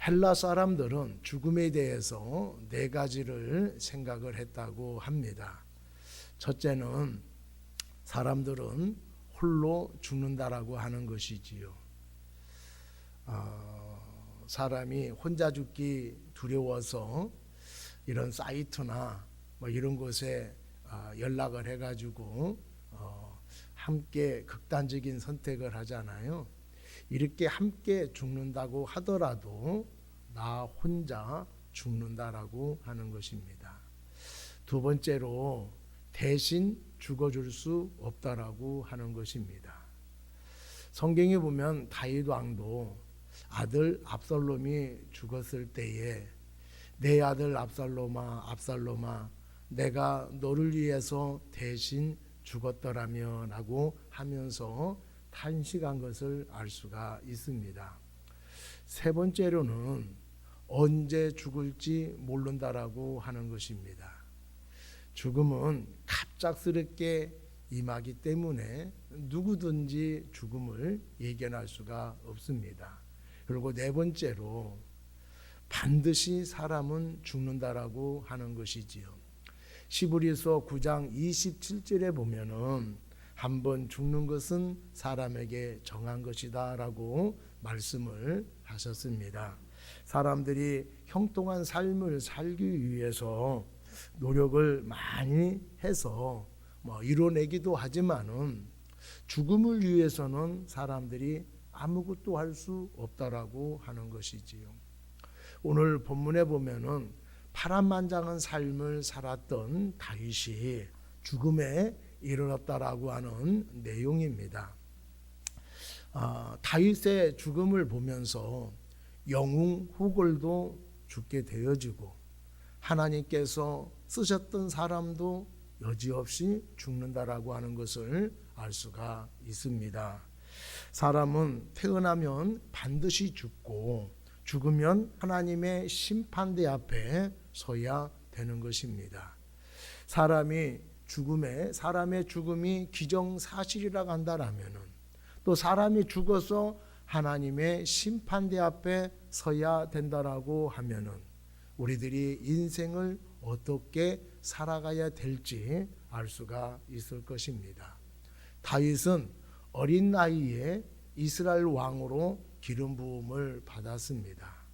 헬라 사람들은 죽음에 대해서 네 가지를 생각을 했다고 합니다. 첫째는 사람들은 홀로 죽는다라고 하는 것이지요. 사람이 혼자 죽기 두려워서 이런 사이트나 뭐 이런 곳에 연락을 해가지고 함께 극단적인 선택을 하잖아요. 이렇게 함께 죽는다고 하더라도 나 혼자 죽는다라고 하는 것입니다. 두 번째로 대신 죽어줄 수 없다라고 하는 것입니다. 성경에 보면 다윗 왕도 아들 압살롬이 죽었을 때에 내 아들 압살롬아 내가 너를 위해서 대신 죽었더라면 하고 하면서 탄식한 것을 알 수가 있습니다. 세 번째로는 언제 죽을지 모른다라고 하는 것입니다. 죽음은 갑작스럽게 임하기 때문에 누구든지 죽음을 예견할 수가 없습니다. 그리고 네 번째로 반드시 사람은 죽는다라고 하는 것이지요. 시브리서 9장 27절에 보면은 한번 죽는 것은 사람에게 정한 것이다 라고 말씀을 하셨습니다. 사람들이 형통한 삶을 살기 위해서 노력을 많이 해서 이뤄내기도 하지만은 죽음을 위해서는 사람들이 아무것도 할 수 없다라고 하는 것이지요. 오늘 본문에 보면은 파란만장한 삶을 살았던 다윗이 죽음에 이르렀다라고 하는 내용입니다. 다윗의 죽음을 보면서 영웅 후골도 죽게 되어지고 하나님께서 쓰셨던 사람도 여지없이 죽는다라고 하는 것을 알 수가 있습니다. 사람은 태어나면 반드시 죽고 죽으면 하나님의 심판대 앞에 서야 되는 것입니다. 사람의 죽음이 기정사실이라고 한다라면은 또 사람이 죽어서 하나님의 심판대 앞에 서야 된다라고 하면은 우리들이 인생을 어떻게 살아가야 될지 알 수가 있을 것입니다. 다윗은 어린 나이에 이스라엘 왕으로 기름 부음을 받았습니다.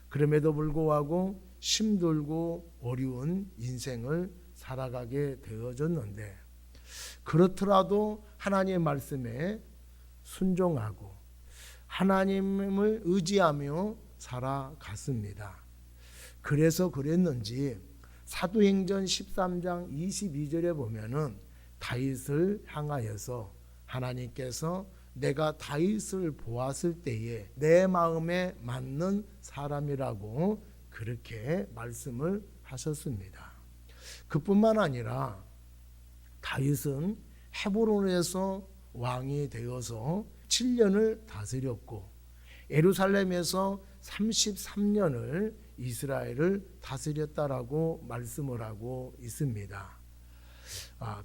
그럼에도 불구하고 힘들고 어려운 인생을 살아가게 되어졌는데 그렇더라도 하나님의 말씀에 순종하고 하나님을 의지하며 살아갔습니다. 그래서 그랬는지 사도행전 13장 22절에 보면은 다윗을 향하여서 하나님께서 내가 다윗을 보았을 때에 내 마음에 맞는 사람이라고 그렇게 말씀을 하셨습니다. 그뿐만 아니라 다윗은 헤브론에서 왕이 되어서 7년을 다스렸고 예루살렘에서 33년을 이스라엘을 다스렸다라고 말씀을 하고 있습니다.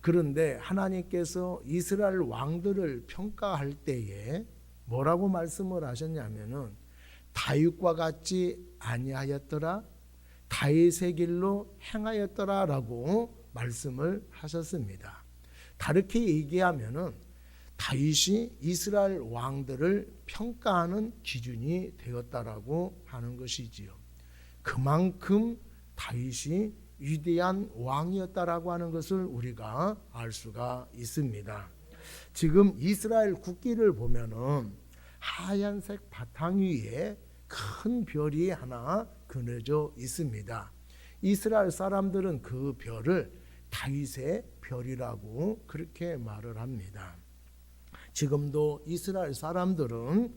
그런데 하나님께서 이스라엘 왕들을 평가할 때에 뭐라고 말씀을 하셨냐면은 다윗과 같이 아니하였더라, 다윗의 길로 행하였더라라고 말씀을 하셨습니다. 다르게 얘기하면은 다윗이 이스라엘 왕들을 평가하는 기준이 되었다라고 하는 것이지요. 그만큼 다윗이 위대한 왕이었다라고 하는 것을 우리가 알 수가 있습니다. 지금 이스라엘 국기를 보면은 하얀색 바탕 위에 큰 별이 하나 그려져 있습니다. 이스라엘 사람들은 그 별을 다윗의 별이라고 그렇게 말을 합니다. 지금도 이스라엘 사람들은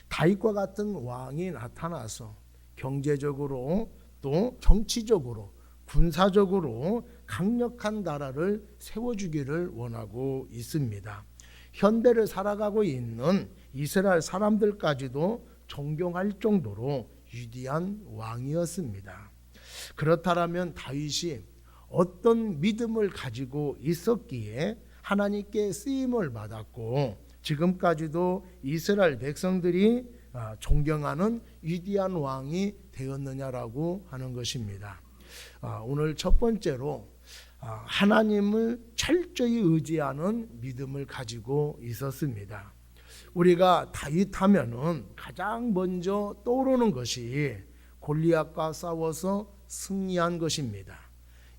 다윗과 같은 왕이 나타나서 경제적으로 또 정치적으로 군사적으로 강력한 나라를 세워주기를 원하고 있습니다. 현대를 살아가고 있는 이스라엘 사람들까지도 존경할 정도로 위대한 왕이었습니다. 그렇다면 다윗이 어떤 믿음을 가지고 있었기에 하나님께 쓰임을 받았고 지금까지도 이스라엘 백성들이 존경하는 위대한 왕이 되었느냐라고 하는 것입니다. 오늘 첫 번째로 하나님을 철저히 의지하는 믿음을 가지고 있었습니다. 우리가 다윗하면은 가장 먼저 떠오르는 것이 골리앗과 싸워서 승리한 것입니다.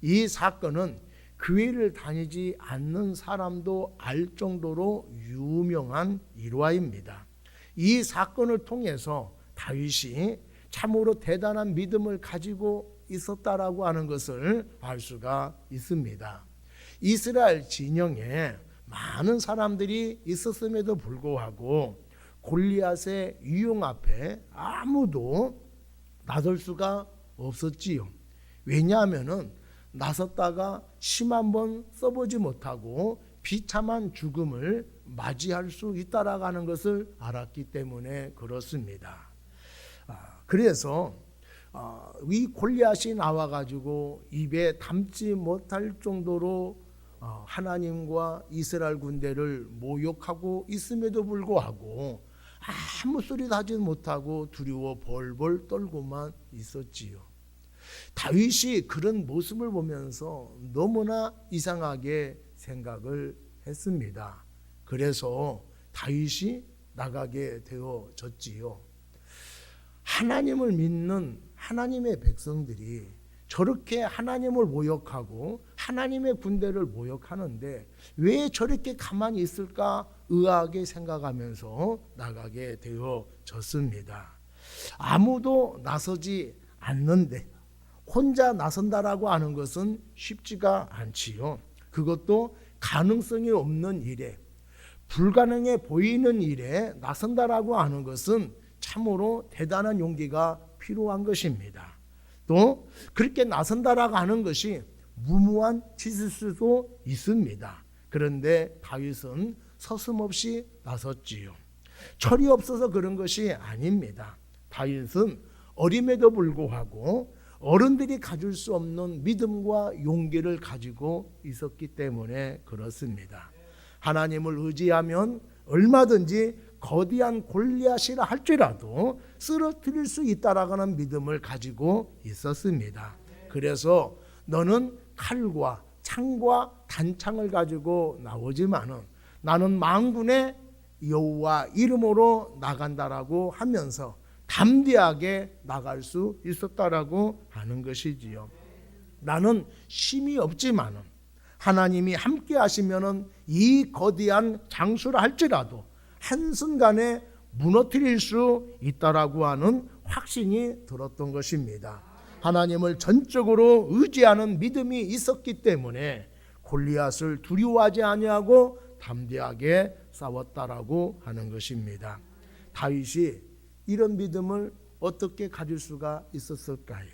이 사건은 교회를 다니지 않는 사람도 알 정도로 유명한 일화입니다. 이 사건을 통해서 다윗이 참으로 대단한 믿음을 가지고 있었다라고 하는 것을 알 수가 있습니다. 이스라엘 진영에 많은 사람들이 있었음에도 불구하고 골리앗의 위용 앞에 아무도 나설 수가 없었지요. 왜냐하면은 나섰다가 심 한번 써보지 못하고 비참한 죽음을 맞이할 수 있다라고 하는 것을 알았기 때문에 그렇습니다. 그래서 이 골리앗이 나와가지고 입에 담지 못할 정도로 하나님과 이스라엘 군대를 모욕하고 있음에도 불구하고 아무 소리도 하지 못하고 두려워 벌벌 떨고만 있었지요. 다윗이 그런 모습을 보면서 너무나 이상하게 생각을 했습니다. 그래서 다윗이 나가게 되어졌지요. 하나님을 믿는 하나님의 백성들이 저렇게 하나님을 모욕하고 하나님의 군대를 모욕하는데 왜 저렇게 가만히 있을까 의아하게 생각하면서 나가게 되어졌습니다. 아무도 나서지 않는데 혼자 나선다라고 하는 것은 쉽지가 않지요. 그것도 가능성이 없는 일에, 불가능해 보이는 일에 나선다라고 하는 것은 참으로 대단한 용기가 필요한 것입니다. 또 그렇게 나선다라고 하는 것이 무모한 짓일 수도 있습니다. 그런데 다윗은 서슴없이 나섰지요. 철이 없어서 그런 것이 아닙니다. 다윗은 어림에도 불구하고 어른들이 가질 수 없는 믿음과 용기를 가지고 있었기 때문에 그렇습니다. 하나님을 의지하면 얼마든지 거대한 골리앗이라 할지라도 쓰러뜨릴 수 있다라는 믿음을 가지고 있었습니다. 그래서 너는 칼과 창과 단창을 가지고 나오지만은 나는 만군의 여호와 이름으로 나간다라고 하면서 담대하게 나갈 수 있었다라고 하는 것이지요. 나는 힘이 없지만은 하나님이 함께 하시면은 이 거대한 장수라 할지라도 한순간에 무너뜨릴 수 있다라고 하는 확신이 들었던 것입니다. 하나님을 전적으로 의지하는 믿음이 있었기 때문에 골리앗을 두려워하지 아니하고 담대하게 싸웠다라고 하는 것입니다. 다윗이 이런 믿음을 어떻게 가질 수가 있었을까요?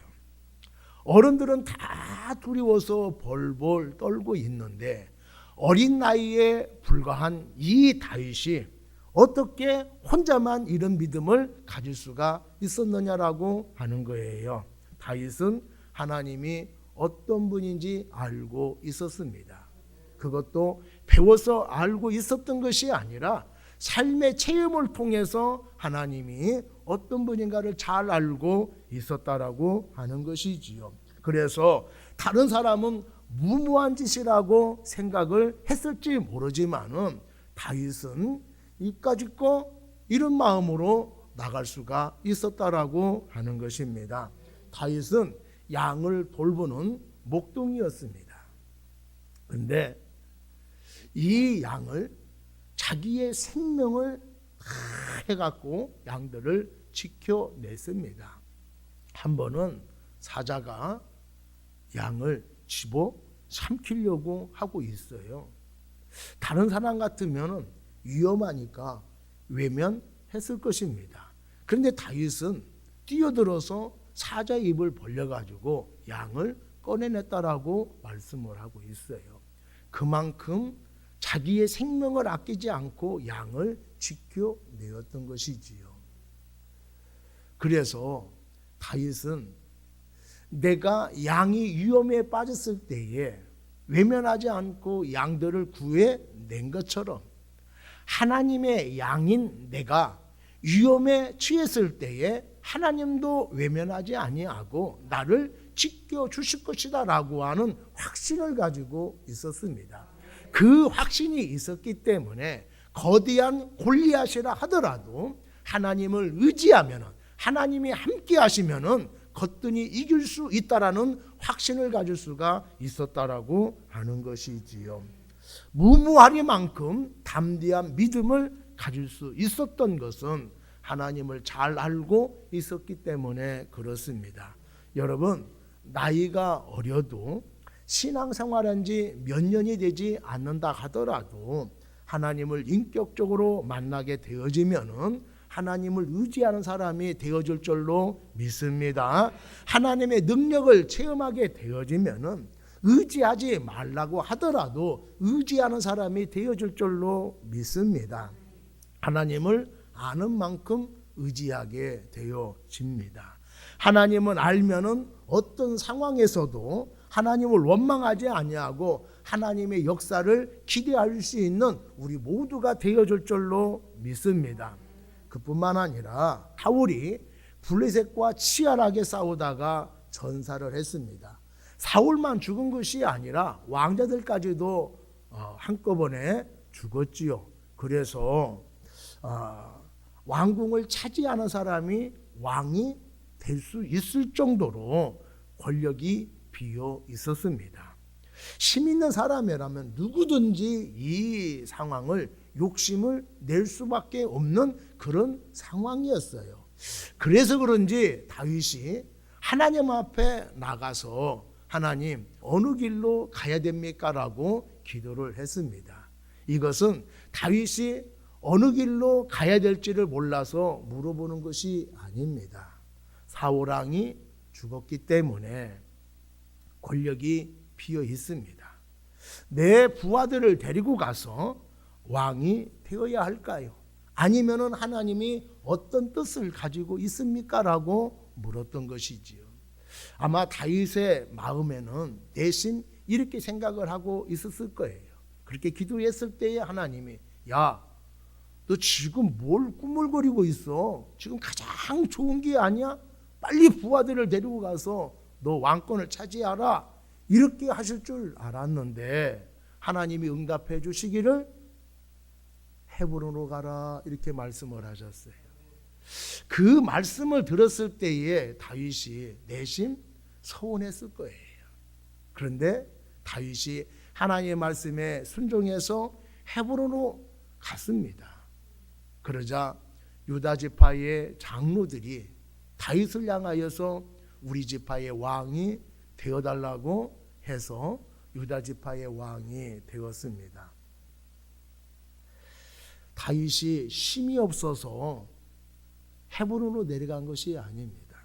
어른들은 다 두려워서 벌벌 떨고 있는데 어린 나이에 불과한 이 다윗이 어떻게 혼자만 이런 믿음을 가질 수가 있었느냐라고 하는 거예요. 다윗은 하나님이 어떤 분인지 알고 있었습니다. 그것도 배워서 알고 있었던 것이 아니라 삶의 체험을 통해서 하나님이 어떤 분인가를 잘 알고 있었다라고 하는 것이지요. 그래서 다른 사람은 무모한 짓이라고 생각을 했을지 모르지만은 다윗은 이까짓거 이런 마음으로 나갈 수가 있었다라고 하는 것입니다. 다윗은 양을 돌보는 목동이었습니다. 그런데 이 양을 자기의 생명을 다 해갖고 양들을 지켜냈습니다. 한 번은 사자가 양을 집어 삼키려고 하고 있어요. 다른 사람 같으면 위험하니까 외면했을 것입니다. 그런데 다윗은 뛰어들어서 사자 입을 벌려가지고 양을 꺼내냈다라고 말씀을 하고 있어요. 그만큼 자기의 생명을 아끼지 않고 양을 지켜내었던 것이지요. 그래서 다윗은 내가 양이 위험에 빠졌을 때에 외면하지 않고 양들을 구해낸 것처럼 하나님의 양인 내가 위험에 처했을 때에 하나님도 외면하지 아니하고 나를 지켜 주실 것이다라고 하는 확신을 가지고 있었습니다. 그 확신이 있었기 때문에 거대한 골리앗이라 하더라도 하나님을 의지하면은, 하나님이 함께 하시면은 거뜬히 이길 수 있다라는 확신을 가질 수가 있었다라고 하는 것이지요. 무모하리만큼 담대한 믿음을 가질 수 있었던 것은 하나님을 잘 알고 있었기 때문에 그렇습니다. 여러분, 나이가 어려도 신앙생활한 지 몇 년이 되지 않는다 하더라도 하나님을 인격적으로 만나게 되어지면은 하나님을 의지하는 사람이 되어질 줄로 믿습니다. 하나님의 능력을 체험하게 되어지면은 의지하지 말라고 하더라도 의지하는 사람이 되어질 줄로 믿습니다. 하나님을 아는 만큼 의지하게 되어집니다. 하나님은 알면은 어떤 상황에서도 하나님을 원망하지 아니하고 하나님의 역사를 기대할 수 있는 우리 모두가 되어질 줄로 믿습니다. 그뿐만 아니라 사울이 블레셋과 치열하게 싸우다가 전사를 했습니다. 사울만 죽은 것이 아니라 왕자들까지도 한꺼번에 죽었지요. 그래서 왕궁을 차지하는 사람이 왕이 될 수 있을 정도로 권력이 비어 있었습니다. 힘 있는 사람이라면 누구든지 이 상황을 욕심을 낼 수밖에 없는 그런 상황이었어요. 그래서 그런지 다윗이 하나님 앞에 나가서 하나님 어느 길로 가야 됩니까? 라고 기도를 했습니다. 이것은 다윗이 어느 길로 가야 될지를 몰라서 물어보는 것이 아닙니다. 사울왕이 죽었기 때문에 권력이 비어 있습니다. 내 부하들을 데리고 가서 왕이 되어야 할까요? 아니면은 하나님이 어떤 뜻을 가지고 있습니까? 라고 물었던 것이지요. 아마 다윗의 마음에는 대신 이렇게 생각을 하고 있었을 거예요. 그렇게 기도했을 때에 하나님이 야, 너 지금 뭘 꾸물거리고 있어? 지금 가장 좋은 게 아니야? 빨리 부하들을 데리고 가서 너 왕권을 차지하라. 이렇게 하실 줄 알았는데 하나님이 응답해 주시기를 헤브론으로 가라 이렇게 말씀을 하셨어요. 그 말씀을 들었을 때에 다윗이 내심 서운했을 거예요. 그런데 다윗이 하나님의 말씀에 순종해서 헤브론으로 갔습니다. 그러자 유다 지파의 장로들이 다윗을 향하여서 우리 지파의 왕이 되어달라고 해서 유다 지파의 왕이 되었습니다. 다윗이 힘이 없어서 헤브론으로 내려간 것이 아닙니다.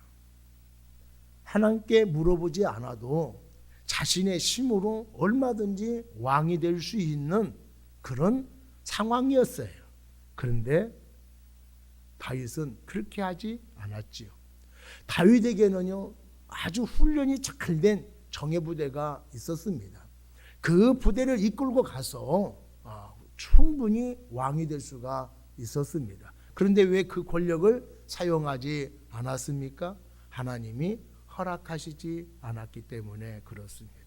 하나님께 물어보지 않아도 자신의 힘으로 얼마든지 왕이 될 수 있는 그런 상황이었어요. 그런데 다윗은 그렇게 하지 않았지요. 다윗에게는요 아주 훈련이 잘 된 정예부대가 있었습니다. 그 부대를 이끌고 가서 충분히 왕이 될 수가 있었습니다. 그런데 왜 그 권력을 사용하지 않았습니까? 하나님이 허락하시지 않았기 때문에 그렇습니다.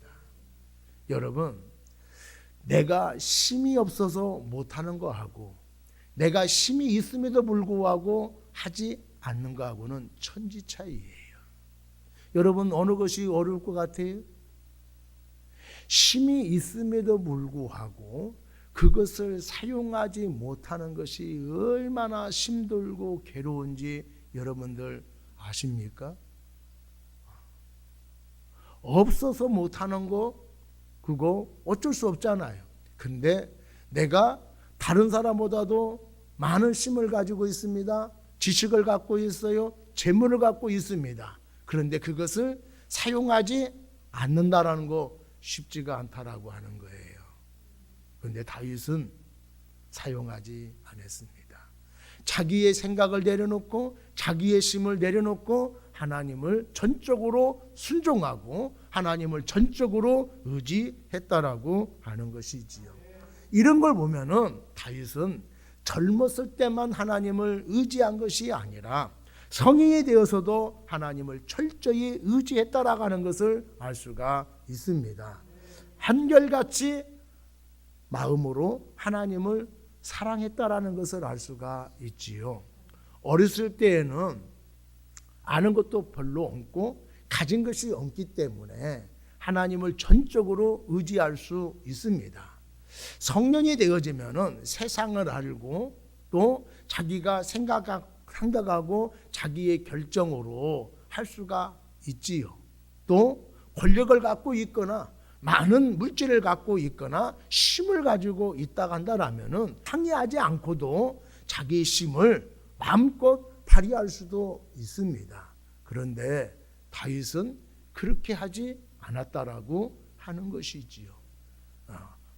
여러분, 내가 힘이 없어서 못하는 거하고 내가 힘이 있음에도 불구하고 하지 않는 거하고는 천지 차이예요. 여러분, 어느 것이 어려울 것 같아요? 힘이 있음에도 불구하고 그것을 사용하지 못하는 것이 얼마나 힘들고 괴로운지 여러분들 아십니까? 없어서 못하는 거 그거 어쩔 수 없잖아요. 근데 내가 다른 사람보다도 많은 힘을 가지고 있습니다. 지식을 갖고 있어요. 재물을 갖고 있습니다. 그런데 그것을 사용하지 않는다라는 거 쉽지가 않다라고 하는 거예요. 그런데 다윗은 사용하지 않았습니다. 자기의 생각을 내려놓고 자기의 힘을 내려놓고 하나님을 전적으로 순종하고 하나님을 전적으로 의지했다라고 하는 것이지요. 이런 걸 보면은 다윗은 젊었을 때만 하나님을 의지한 것이 아니라 성인이 되어서도 하나님을 철저히 의지했다라고 하는 것을 알 수가 있습니다. 한결같이 마음으로 하나님을 사랑했다라는 것을 알 수가 있지요. 어렸을 때에는 아는 것도 별로 없고 가진 것이 없기 때문에 하나님을 전적으로 의지할 수 있습니다. 성년이 되어지면은 세상을 알고 또 자기가 생각하고 자기의 결정으로 할 수가 있지요. 또 권력을 갖고 있거나 많은 물질을 갖고 있거나 힘을 가지고 있다고 한다라면은 항의하지 않고도 자기의 힘을 마음껏 발휘할 수도 있습니다. 그런데 다윗은 그렇게 하지 않았다라고 하는 것이지요.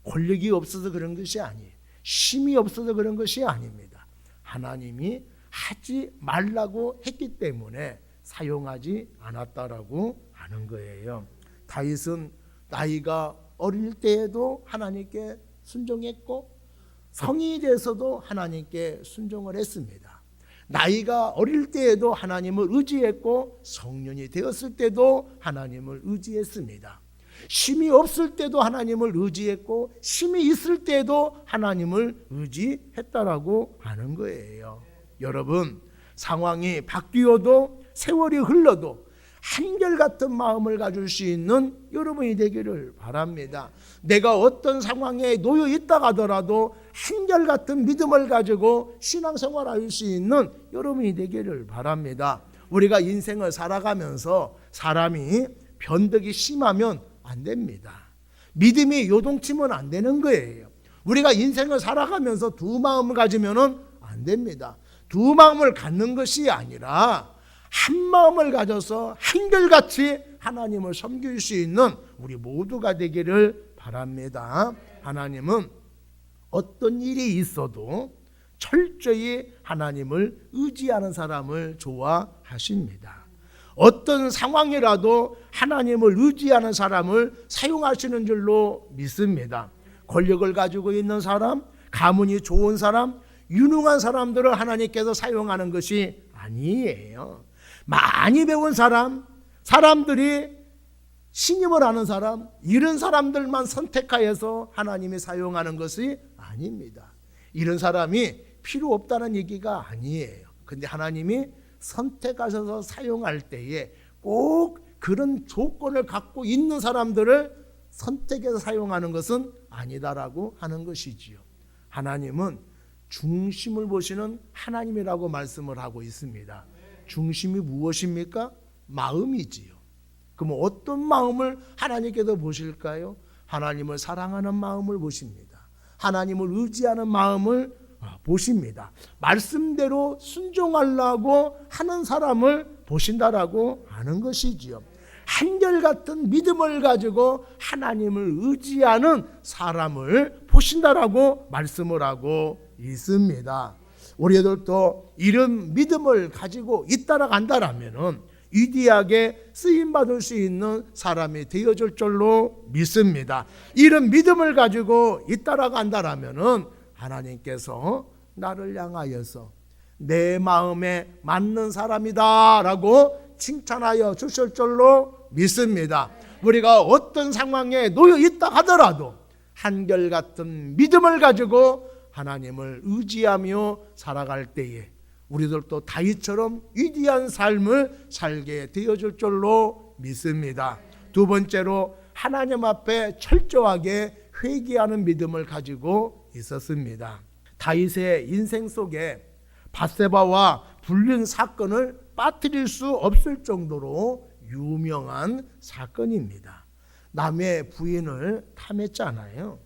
권력이 없어서 그런 것이 아니에요. 힘이 없어서 그런 것이 아닙니다. 하나님이 하지 말라고 했기 때문에 사용하지 않았다라고 하는 거예요. 다윗은 나이가 어릴 때에도 하나님께 순종했고 성인이 돼서도 하나님께 순종을 했습니다. 나이가 어릴 때에도 하나님을 의지했고 성년이 되었을 때도 하나님을 의지했습니다. 힘이 없을 때도 하나님을 의지했고 힘이 있을 때도 하나님을 의지했다라고 하는 거예요. 여러분, 상황이 바뀌어도 세월이 흘러도 한결같은 마음을 가질 수 있는 여러분이 되기를 바랍니다. 내가 어떤 상황에 놓여 있다 하더라도 한결같은 믿음을 가지고 신앙생활할 수 있는 여러분이 되기를 바랍니다. 우리가 인생을 살아가면서 사람이 변덕이 심하면 안 됩니다. 믿음이 요동치면 안 되는 거예요. 우리가 인생을 살아가면서 두 마음을 가지면 안 됩니다. 두 마음을 갖는 것이 아니라 한 마음을 가져서 한결같이 하나님을 섬길 수 있는 우리 모두가 되기를 바랍니다. 하나님은 어떤 일이 있어도 철저히 하나님을 의지하는 사람을 좋아하십니다. 어떤 상황이라도 하나님을 의지하는 사람을 사용하시는 줄로 믿습니다. 권력을 가지고 있는 사람, 가문이 좋은 사람, 유능한 사람들을 하나님께서 사용하는 것이 아니에요. 많이 배운 사람, 사람들이 신임을 하는 사람, 이런 사람들만 선택하여서 하나님이 사용하는 것이 아닙니다. 이런 사람이 필요 없다는 얘기가 아니에요. 근데 하나님이 선택하셔서 사용할 때에 꼭 그런 조건을 갖고 있는 사람들을 선택해서 사용하는 것은 아니다라고 하는 것이지요. 하나님은 중심을 보시는 하나님이라고 말씀을 하고 있습니다. 중심이 무엇입니까? 마음이지요. 그럼 어떤 마음을 하나님께서 보실까요? 하나님을 사랑하는 마음을 보십니다. 하나님을 의지하는 마음을 보십니다. 말씀대로 순종하려고 하는 사람을 보신다라고 하는 것이지요. 한결같은 믿음을 가지고 하나님을 의지하는 사람을 보신다라고 말씀을 하고 있습니다. 우리들도 이런 믿음을 가지고 있다라 간다라면은 위대하게 쓰임받을 수 있는 사람이 되어줄 줄로 믿습니다. 이런 믿음을 가지고 있다라 간다라면은 하나님께서 나를 향하여서 내 마음에 맞는 사람이다 라고 칭찬하여 주실 줄로 믿습니다. 우리가 어떤 상황에 놓여 있다 하더라도 한결같은 믿음을 가지고 하나님을 의지하며 살아갈 때에 우리들도 다윗처럼 위대한 삶을 살게 되어줄 줄로 믿습니다. 두 번째로 하나님 앞에 철저하게 회개하는 믿음을 가지고 있었습니다. 다윗의 인생 속에 밧세바와 불륜 사건을 빠뜨릴 수 없을 정도로 유명한 사건입니다. 남의 부인을 탐했잖아요.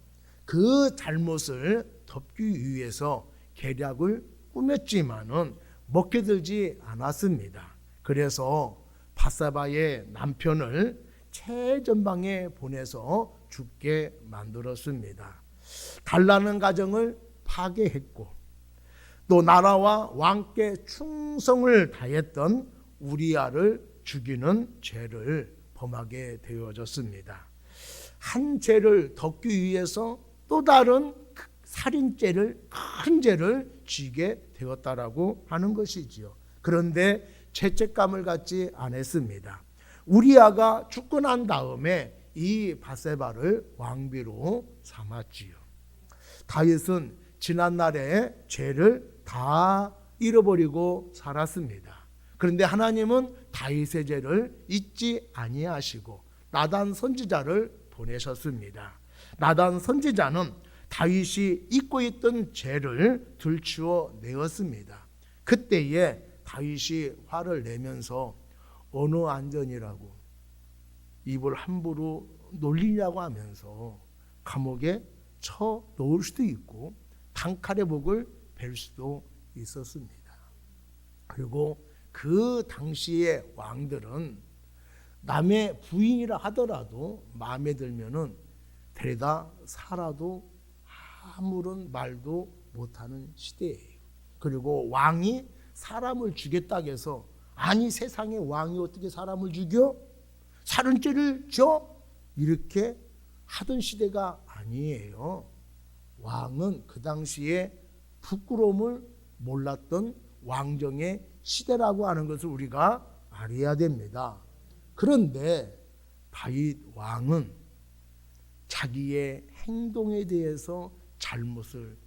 그 잘못을 덮기 위해서 계략을 꾸몄지만은 먹혀들지 않았습니다. 그래서 밧세바의 남편을 최전방에 보내서 죽게 만들었습니다. 달라는 가정을 파괴했고 또 나라와 왕께 충성을 다했던 우리아를 죽이는 죄를 범하게 되어졌습니다. 한 죄를 덮기 위해서 또 다른 살인죄를, 큰 죄를 지게 되었다라고 하는 것이지요. 그런데 죄책감을 갖지 않았습니다. 우리아가 죽고 난 다음에 이 바세바를 왕비로 삼았지요. 다윗은 지난날의 죄를 다 잃어버리고 살았습니다. 그런데 하나님은 다윗의 죄를 잊지 아니하시고 나단 선지자를 보내셨습니다. 나단 선지자는 다윗이 잊고 있던 죄를 들추어 내었습니다. 그때에 다윗이 화를 내면서 어느 안전이라고 입을 함부로 놀리냐고 하면서 감옥에 쳐 넣을 수도 있고 단칼의 목을 벨 수도 있었습니다. 그리고 그 당시의 왕들은 남의 부인이라 하더라도 마음에 들면은 데려다 살아도 아무런 말도 못하는 시대예요. 그리고 왕이 사람을 죽였다고 해서 아니 세상에 왕이 어떻게 사람을 죽여? 살인죄를 줘? 이렇게 하던 시대가 아니에요. 왕은 그 당시에 부끄러움을 몰랐던 왕정의 시대라고 하는 것을 우리가 알아야 됩니다. 그런데 다윗 왕은 자기의 행동에 대해서 잘못을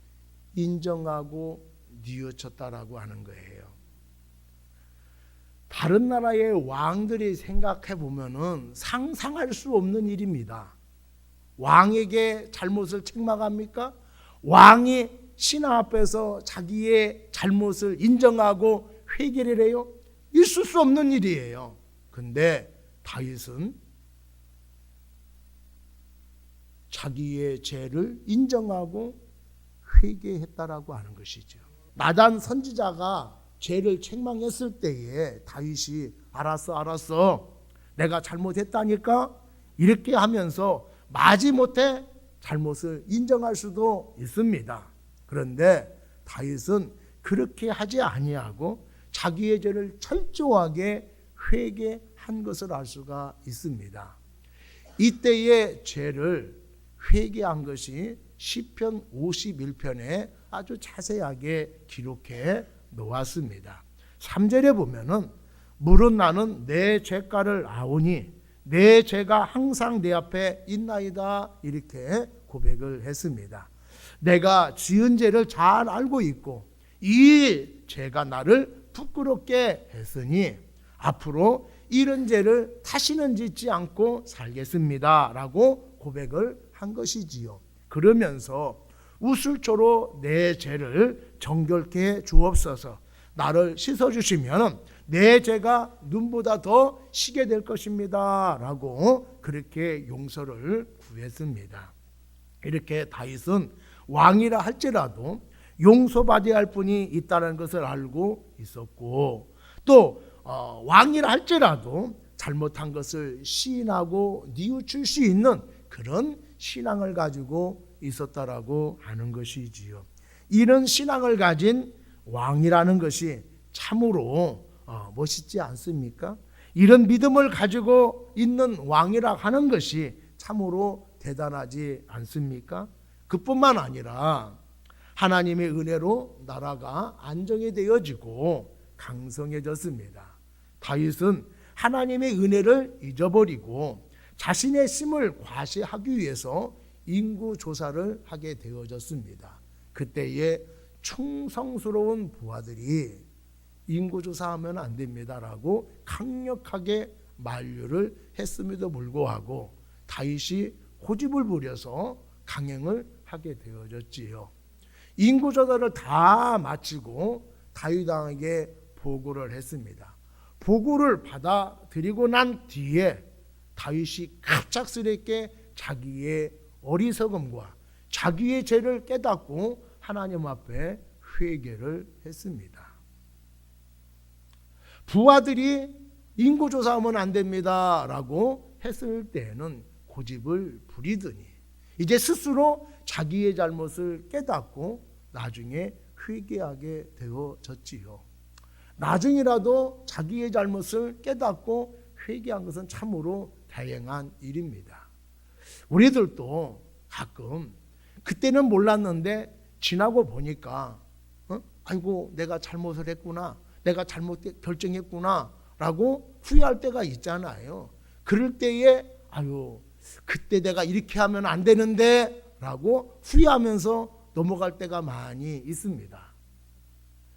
인정하고 뉘우쳤다라고 하는 거예요. 다른 나라의 왕들이 생각해 보면은 상상할 수 없는 일입니다. 왕에게 잘못을 책망합니까? 왕이 신하 앞에서 자기의 잘못을 인정하고 회개를 해요? 있을 수 없는 일이에요. 근데 다윗은 자기의 죄를 인정하고 회개했다라고 하는 것이죠. 나단 선지자가 죄를 책망했을 때에 다윗이 알았어 내가 잘못했다니까 이렇게 하면서 마지못해 잘못을 인정할 수도 있습니다. 그런데 다윗은 그렇게 하지 아니하고 자기의 죄를 철저하게 회개한 것을 알 수가 있습니다. 이때의 죄를 회개한 것이 시편 51편에 아주 자세하게 기록해 놓았습니다. 3절에 보면은 물은 나는 내 죄가를 아오니 내 죄가 항상 내 앞에 있나이다 이렇게 고백을 했습니다. 내가 지은 죄를 잘 알고 있고 이 죄가 나를 부끄럽게 했으니 앞으로 이런 죄를 다시는 짓지 않고 살겠습니다 라고 고백을 한 것이지요. 그러면서 우슬초로 내 죄를 정결케 주옵소서 나를 씻어주시면 내 죄가 눈보다 더 시게 될 것입니다 라고 그렇게 용서를 구했습니다. 이렇게 다윗은 왕이라 할지라도 용서받아야 할 분이 있다는 것을 알고 있었고 또 왕이라 할지라도 잘못한 것을 시인하고 뉘우칠 수 있는 그런 신앙을 가지고 있었다라고 하는 것이지요. 이런 신앙을 가진 왕이라는 것이 참으로 멋있지 않습니까? 이런 믿음을 가지고 있는 왕이라 하는 것이 참으로 대단하지 않습니까? 그뿐만 아니라 하나님의 은혜로 나라가 안정이 되어지고 강성해졌습니다. 다윗은 하나님의 은혜를 잊어버리고 자신의 힘을 과시하기 위해서 인구 조사를 하게 되어졌습니다. 그때에 충성스러운 부하들이 인구 조사하면 안 됩니다라고 강력하게 만류를 했음에도 불구하고 다윗이 고집을 부려서 강행을 하게 되어졌지요. 인구 조사를 다 마치고 다윗 왕에게 보고를 했습니다. 보고를 받아들이고 난 뒤에 다윗이 갑작스럽게 자기의 어리석음과 자기의 죄를 깨닫고 하나님 앞에 회개를 했습니다. 부하들이 인구조사하면 안 됩니다 라고 했을 때에는 고집을 부리더니 이제 스스로 자기의 잘못을 깨닫고 나중에 회개하게 되어졌지요. 나중이라도 자기의 잘못을 깨닫고 회개한 것은 참으로 다행한 일입니다. 우리들도 가끔 그때는 몰랐는데 지나고 보니까 아이고 내가 잘못을 했구나, 내가 잘못 결정했구나 라고 후회할 때가 있잖아요. 그럴 때에 아유 그때 내가 이렇게 하면 안 되는데 라고 후회하면서 넘어갈 때가 많이 있습니다.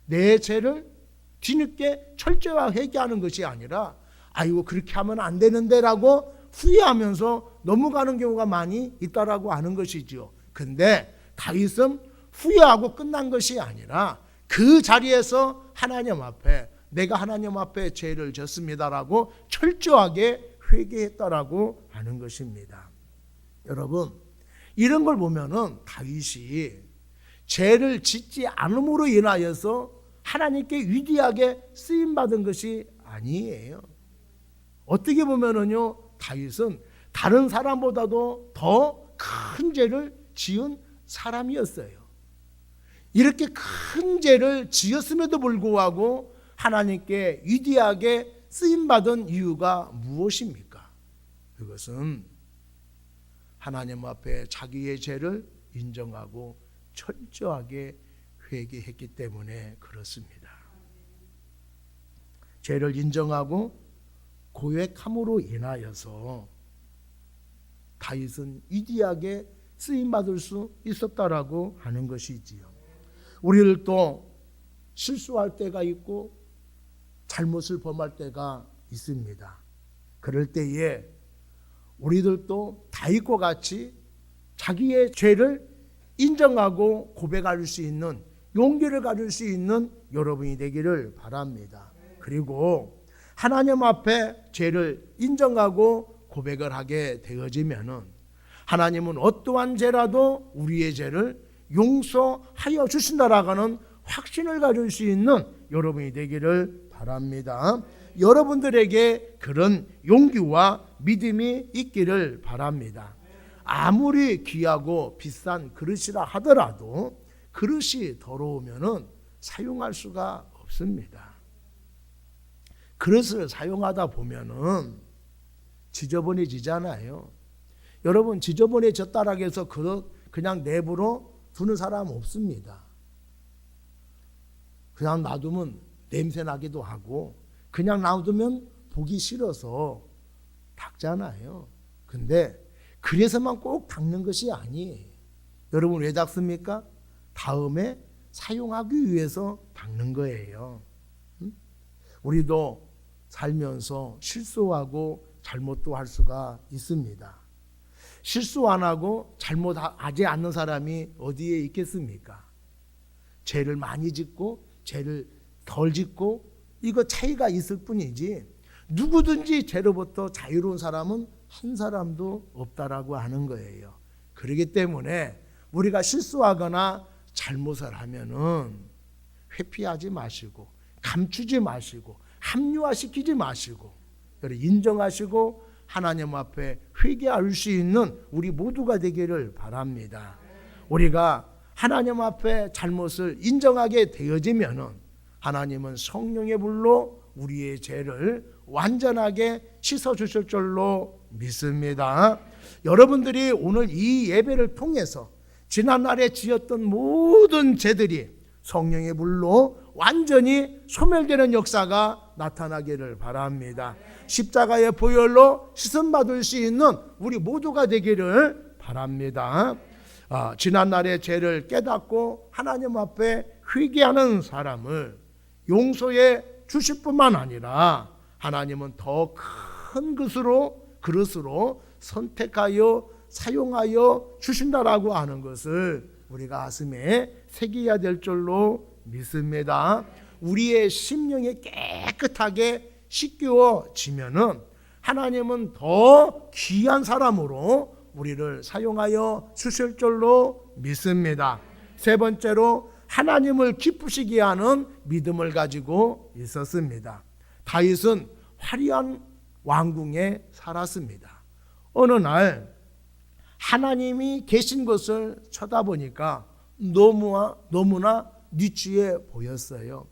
내 죄를 뒤늦게 철저하게 회개하는 것이 아니라 아이고 그렇게 하면 안 되는데 라고 후회하면서 넘어가는 경우가 많이 있다라고 하는 것이죠. 근데 다윗은 후회하고 끝난 것이 아니라 그 자리에서 하나님 앞에 내가 하나님 앞에 죄를 졌습니다라고 철저하게 회개했다라고 하는 것입니다. 여러분 이런 걸 보면은 다윗이 죄를 짓지 않음으로 인하여서 하나님께 위대하게 쓰임 받은 것이 아니에요. 어떻게 보면은요 다윗은 다른 사람보다도 더 큰 죄를 지은 사람이었어요. 이렇게 큰 죄를 지었음에도 불구하고 하나님께 위대하게 쓰임받은 이유가 무엇입니까? 그것은 하나님 앞에 자기의 죄를 인정하고 철저하게 회개했기 때문에 그렇습니다. 죄를 인정하고 고백함으로 인하여서 다윗은 위대하게 쓰임받을 수 있었다라고 하는 것이지요. 우리들도 실수할 때가 있고 잘못을 범할 때가 있습니다. 그럴 때에 우리들도 다윗과 같이 자기의 죄를 인정하고 고백할 수 있는 용기를 가질 수 있는 여러분이 되기를 바랍니다. 그리고 하나님 앞에 죄를 인정하고 고백을 하게 되어지면은 하나님은 어떠한 죄라도 우리의 죄를 용서하여 주신다라는 확신을 가질 수 있는 여러분이 되기를 바랍니다. 여러분들에게 그런 용기와 믿음이 있기를 바랍니다. 아무리 귀하고 비싼 그릇이라 하더라도 그릇이 더러우면은 사용할 수가 없습니다. 그릇을 사용하다 보면은 지저분해지잖아요. 여러분 지저분해졌다라고 해서 그릇 그냥 내버려 두는 사람 없습니다. 그냥 놔두면 냄새 나기도 하고 그냥 놔두면 보기 싫어서 닦잖아요. 근데 그래서만 꼭 닦는 것이 아니에요. 여러분 왜 닦습니까? 다음에 사용하기 위해서 닦는 거예요. 우리도 살면서 실수하고 잘못도 할 수가 있습니다. 실수 안 하고 잘못하지 않는 사람이 어디에 있겠습니까? 죄를 많이 짓고 죄를 덜 짓고 이거 차이가 있을 뿐이지 누구든지 죄로부터 자유로운 사람은 한 사람도 없다라고 하는 거예요. 그렇기 때문에 우리가 실수하거나 잘못을 하면은 회피하지 마시고 감추지 마시고 합리화시키지 마시고 인정하시고 하나님 앞에 회개할 수 있는 우리 모두가 되기를 바랍니다. 우리가 하나님 앞에 잘못을 인정하게 되어지면은 하나님은 성령의 불로 우리의 죄를 완전하게 씻어주실 줄로 믿습니다. 여러분들이 오늘 이 예배를 통해서 지난날에 지었던 모든 죄들이 성령의 불로 완전히 소멸되는 역사가 나타나기를 바랍니다. 십자가의 보혈로 씻음받을 수 있는 우리 모두가 되기를 바랍니다. 지난날의 죄를 깨닫고 하나님 앞에 회개하는 사람을 용서해 주실 뿐만 아니라 하나님은 더 큰 그릇으로 선택하여 사용하여 주신다라고 하는 것을 우리가 가슴에 새겨야 될 줄로 믿습니다. 우리의 심령이 깨끗하게 씻겨지면은 하나님은 더 귀한 사람으로 우리를 사용하여 주실 줄로 믿습니다. 세 번째로 하나님을 기쁘시게 하는 믿음을 가지고 있었습니다. 다윗은 화려한 왕궁에 살았습니다. 어느 날 하나님이 계신 것을 쳐다보니까 너무나 니치해 보였어요.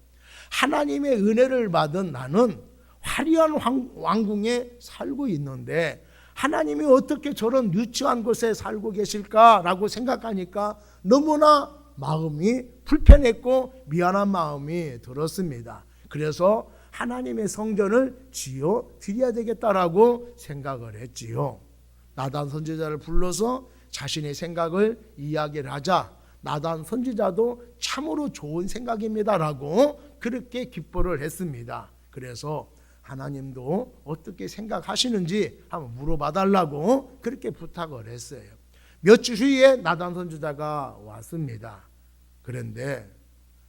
하나님의 은혜를 받은 나는 화려한 왕궁에 살고 있는데 하나님이 어떻게 저런 유치한 곳에 살고 계실까라고 생각하니까 너무나 마음이 불편했고 미안한 마음이 들었습니다. 그래서 하나님의 성전을 지어 드려야 되겠다라고 생각을 했지요. 나단 선지자를 불러서 자신의 생각을 이야기를 하자 나단 선지자도 참으로 좋은 생각입니다라고 그렇게 기뻐를 했습니다. 그래서 하나님도 어떻게 생각하시는지 한번 물어봐달라고 그렇게 부탁을 했어요. 며칠 후에 나단 선지자가 왔습니다. 그런데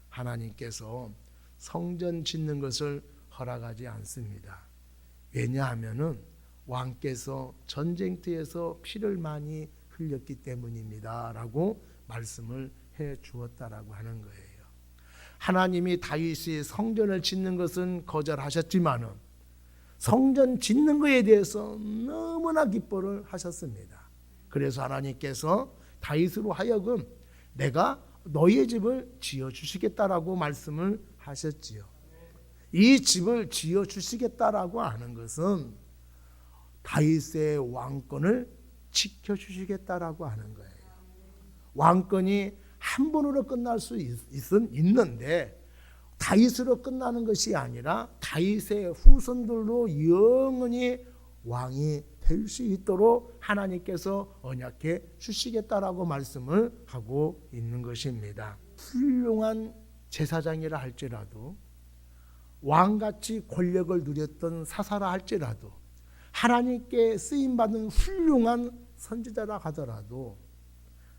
하나님께서 성전 짓는 것을 허락하지 않습니다. 왜냐하면은 왕께서 전쟁터에서 피를 많이 흘렸기 때문입니다 라고 말씀을 해 주었다라고 하는 거예요. 하나님이 다윗이 성전을 짓는 것은 거절하셨지만은 성전 짓는 것에 대해서 너무나 기뻐를 하셨습니다. 그래서 하나님께서 다윗으로 하여금 내가 너희의 집을 지어 주시겠다라고 말씀을 하셨지요. 이 집을 지어 주시겠다라고 하는 것은 다윗의 왕권을 지켜 주시겠다라고 하는 거예요. 왕권이 한 번으로 끝날 수 있는데 다윗으로 끝나는 것이 아니라 다윗의 후손들로 영원히 왕이 될 수 있도록 하나님께서 언약해 주시겠다라고 말씀을 하고 있는 것입니다. 훌륭한 제사장이라 할지라도 왕같이 권력을 누렸던 사사라 할지라도 하나님께 쓰임받은 훌륭한 선지자라 하더라도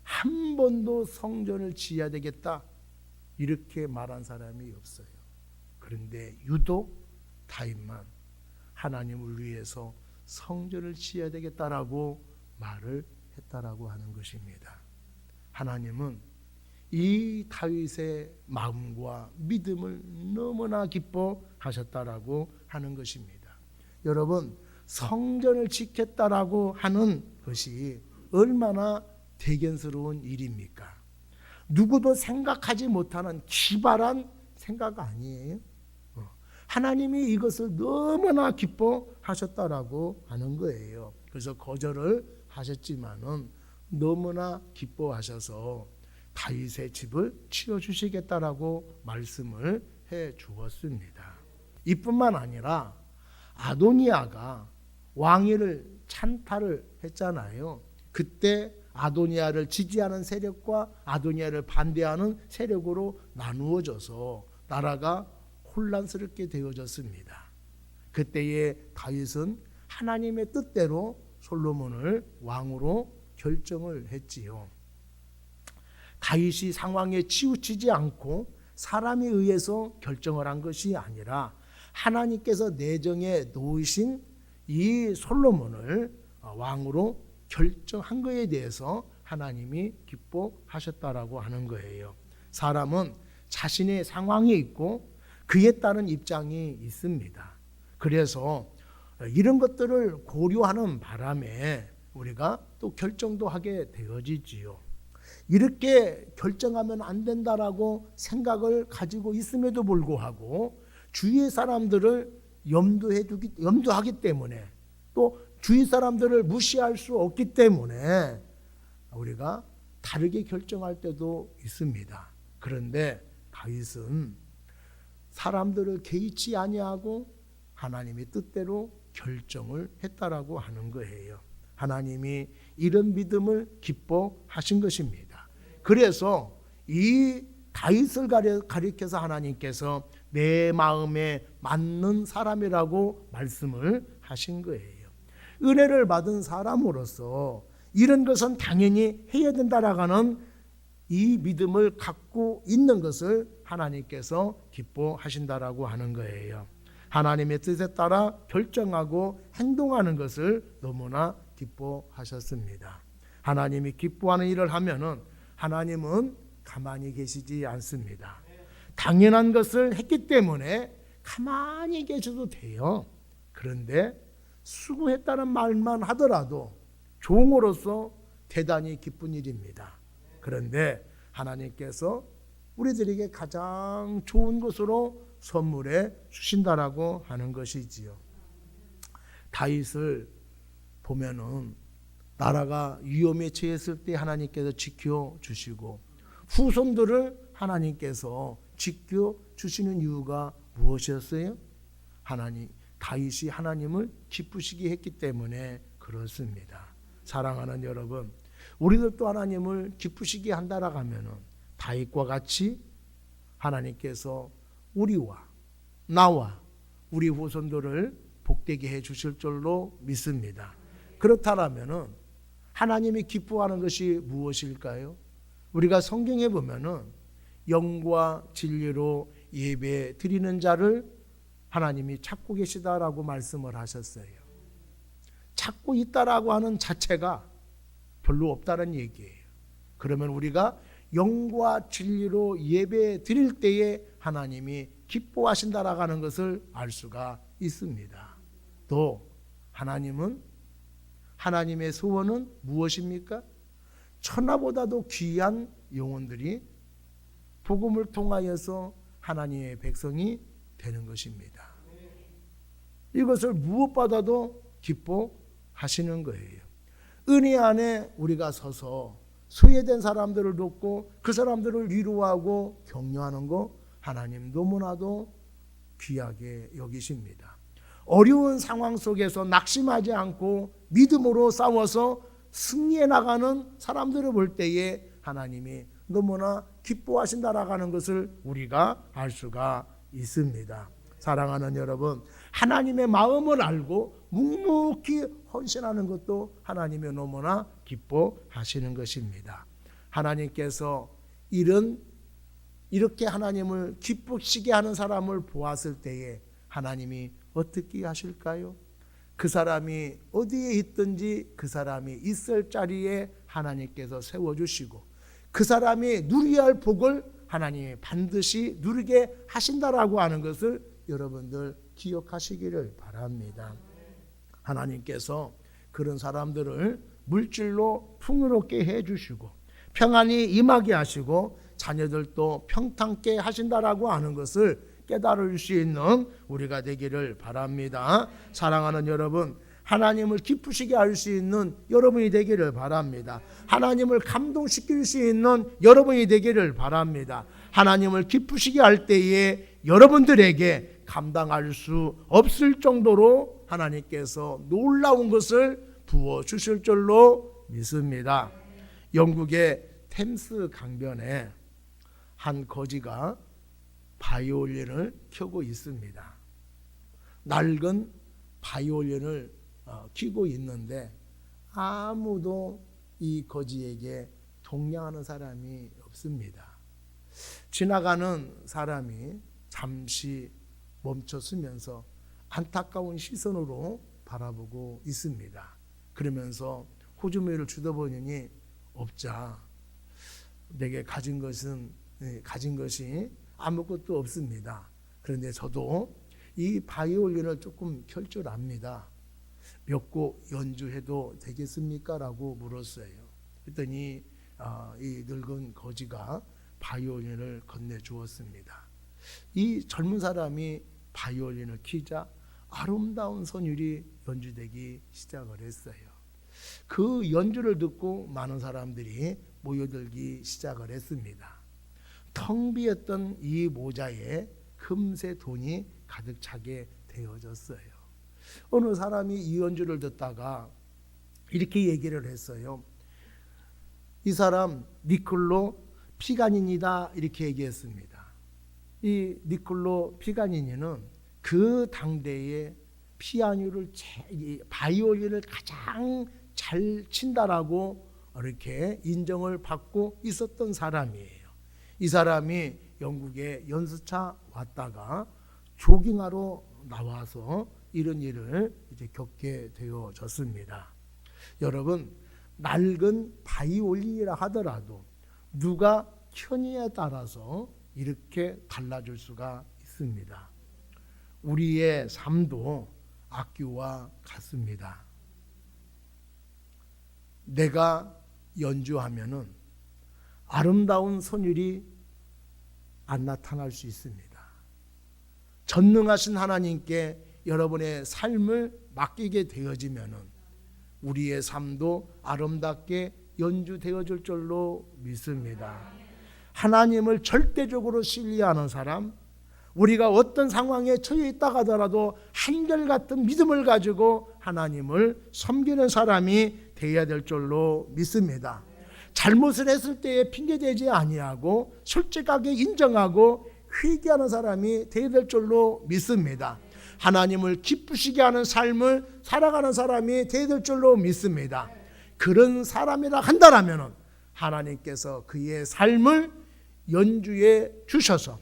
한 번도 성전을 지어야 되겠다 이렇게 말한 사람이 없어요. 그런데 유독 다윗만 하나님을 위해서 성전을 지어야 되겠다라고 말을 했다라고 하는 것입니다. 하나님은 이 다윗의 마음과 믿음을 너무나 기뻐하셨다라고 하는 것입니다. 여러분, 성전을 지켰다라고 하는 것이 얼마나 대견스러운 일입니까? 누구도 생각하지 못하는 기발한 생각 아니에요? 하나님이 이것을 너무나 기뻐하셨다라고 하는 거예요. 그래서 거절을 하셨지만은 너무나 기뻐하셔서 다윗의 집을 치워 주시겠다라고 말씀을 해 주었습니다. 이뿐만 아니라 아도니아가 왕위를 찬탈을 했잖아요. 그때 아도니아를 지지하는 세력과 아도니아를 반대하는 세력으로 나누어져서 나라가 혼란스럽게 되어졌습니다. 그때에 다윗은 하나님의 뜻대로 솔로몬을 왕으로 결정을 했지요. 다윗이 상황에 치우치지 않고 사람에 의해서 결정을 한 것이 아니라 하나님께서 내정에 놓으신 이 솔로몬을 왕으로 결정한 것에 대해서 하나님이 기뻐하셨다라고 하는 거예요. 사람은 자신의 상황이 있고 그에 따른 입장이 있습니다. 그래서 이런 것들을 고려하는 바람에 우리가 또 결정도 하게 되어지지요. 이렇게 결정하면 안 된다라고 생각을 가지고 있음에도 불구하고 주위의 사람들을 염두하기 때문에 또 주위 사람들을 무시할 수 없기 때문에 우리가 다르게 결정할 때도 있습니다. 그런데 다윗은 사람들을 개의치 아니하고 하나님의 뜻대로 결정을 했다라고 하는 거예요. 하나님이 이런 믿음을 기뻐하신 것입니다. 그래서 이 다윗을 가리켜서 하나님께서 내 마음에 맞는 사람이라고 말씀을 하신 거예요. 은혜를 받은 사람으로서 이런 것은 당연히 해야 된다라는 이 믿음을 갖고 있는 것을 하나님께서 기뻐하신다라고 하는 거예요. 하나님의 뜻에 따라 결정하고 행동하는 것을 너무나 기뻐하셨습니다. 하나님이 기뻐하는 일을 하면은 하나님은 가만히 계시지 않습니다. 당연한 것을 했기 때문에 가만히 계셔도 돼요. 그런데 수고했다는 말만 하더라도 종으로서 대단히 기쁜 일입니다. 그런데 하나님께서 우리들에게 가장 좋은 것으로 선물해 주신다라고 하는 것이지요. 보면은 나라가 위험에 처했을 때 하나님께서 지켜주시고 후손들을 하나님께서 지켜주시는 이유가 무엇이었어요? 다윗이 하나님을 기쁘시게 했기 때문에 그렇습니다. 사랑하는 여러분, 우리들도 하나님을 기쁘시게 한다라고 하면은 다윗과 같이 하나님께서 우리와 나와 우리 후손들을 복되게 해 주실 줄로 믿습니다. 그렇다면은 하나님이 기뻐하는 것이 무엇일까요? 우리가 성경에 보면은 영과 진리로 예배 드리는 자를 하나님이 찾고 계시다라고 말씀을 하셨어요. 찾고 있다라고 하는 자체가 별로 없다는 얘기예요. 그러면 우리가 영과 진리로 예배 드릴 때에 하나님이 기뻐하신다라고 하는 것을 알 수가 있습니다. 또 하나님의 소원은 무엇입니까? 천하보다도 귀한 영혼들이 복음을 통하여서 하나님의 백성이 되는 것입니다. 이것을 무엇보다도 기뻐하시는 거예요. 은혜 안에 우리가 서서 소외된 사람들을 돕고 그 사람들을 위로하고 격려하는 거 하나님 너무나도 귀하게 여기십니다. 어려운 상황 속에서 낙심하지 않고 믿음으로 싸워서 승리해 나가는 사람들을 볼 때에 하나님이 너무나 기뻐하신다라고 하는 것을 우리가 알 수가 있습니다. 사랑하는 여러분, 하나님의 마음을 알고 묵묵히 헌신하는 것도 하나님이 너무나 기뻐하시는 것입니다. 하나님께서 이렇게 하나님을 기쁘시게 하는 사람을 보았을 때에 하나님이 어떻게 하실까요? 그 사람이 어디에 있든지 그 사람이 있을 자리에 하나님께서 세워주시고 그 사람이 누려야 할 복을 하나님이 반드시 누리게 하신다라고 하는 것을 여러분들 기억하시기를 바랍니다. 하나님께서 그런 사람들을 물질로 풍요롭게 해주시고 평안이 임하게 하시고 자녀들도 평탄케 하신다라고 하는 것을 깨달을 수 있는 우리가 되기를 바랍니다. 사랑하는 여러분, 하나님을 기쁘시게 할 수 있는 여러분이 되기를 바랍니다. 하나님을 감동시킬 수 있는 여러분이 되기를 바랍니다. 하나님을 기쁘시게 할 때에 여러분들에게 감당할 수 없을 정도로 하나님께서 놀라운 것을 부어주실 줄로 믿습니다. 영국의 템스 강변에 한 거지가 바이올린을 켜고 있습니다. 낡은 바이올린을 켜고 있는데 아무도 이 거지에게 동냥하는 사람이 없습니다. 지나가는 사람이 잠시 멈춰 서면서 안타까운 시선으로 바라보고 있습니다. 그러면서 호주머니를 주워보니 없자. 내게 가진 것이 아무것도 없습니다. 그런데 저도 이 바이올린을 조금 켤 줄 압니다. 몇 곡 연주해도 되겠습니까? 라고 물었어요. 그랬더니 이 늙은 거지가 바이올린을 건네주었습니다. 이 젊은 사람이 바이올린을 켜자 아름다운 선율이 연주되기 시작을 했어요. 그 연주를 듣고 많은 사람들이 모여들기 시작을 했습니다. 텅 비었던 이 모자에 금세 돈이 가득 차게 되어졌어요. 어느 사람이 이 연주를 듣다가 이렇게 얘기를 했어요. 이 사람 니콜로 피가니니다 이렇게 얘기했습니다. 이 니콜로 피가니니는 그 당대에 바이올린을 가장 잘 친다라고 이렇게 인정을 받고 있었던 사람이에요. 이 사람이 영국에 연수차 왔다가 조깅하러 나와서 이런 일을 이제 겪게 되어졌습니다. 여러분, 낡은 바이올린이라 하더라도 누가 켜느냐에 따라서 이렇게 달라질 수가 있습니다. 우리의 삶도 악기와 같습니다. 내가 연주하면은 아름다운 선율이 안 나타날 수 있습니다. 전능하신 하나님께 여러분의 삶을 맡기게 되어지면은 우리의 삶도 아름답게 연주되어질 줄로 믿습니다. 하나님을 절대적으로 신뢰하는 사람, 우리가 어떤 상황에 처해 있다 하더라도 한결같은 믿음을 가지고 하나님을 섬기는 사람이 되어야 될 줄로 믿습니다. 잘못을 했을 때에 핑계대지 아니하고 솔직하게 인정하고 회개하는 사람이 되어야 될 줄로 믿습니다. 하나님을 기쁘시게 하는 삶을 살아가는 사람이 되어야 될 줄로 믿습니다. 그런 사람이라 한다면 하나님께서 그의 삶을 연주해 주셔서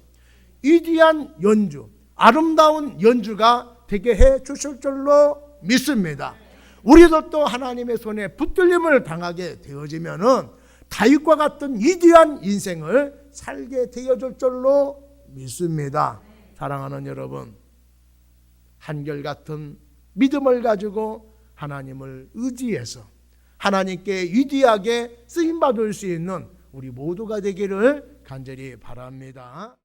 위대한 연주, 아름다운 연주가 되게 해 주실 줄로 믿습니다. 우리도 또 하나님의 손에 붙들림을 당하게 되어지면은 다윗과 같은 위대한 인생을 살게 되어질 줄로 믿습니다. 사랑하는 여러분, 한결같은 믿음을 가지고 하나님을 의지해서 하나님께 위대하게 쓰임받을 수 있는 우리 모두가 되기를 간절히 바랍니다.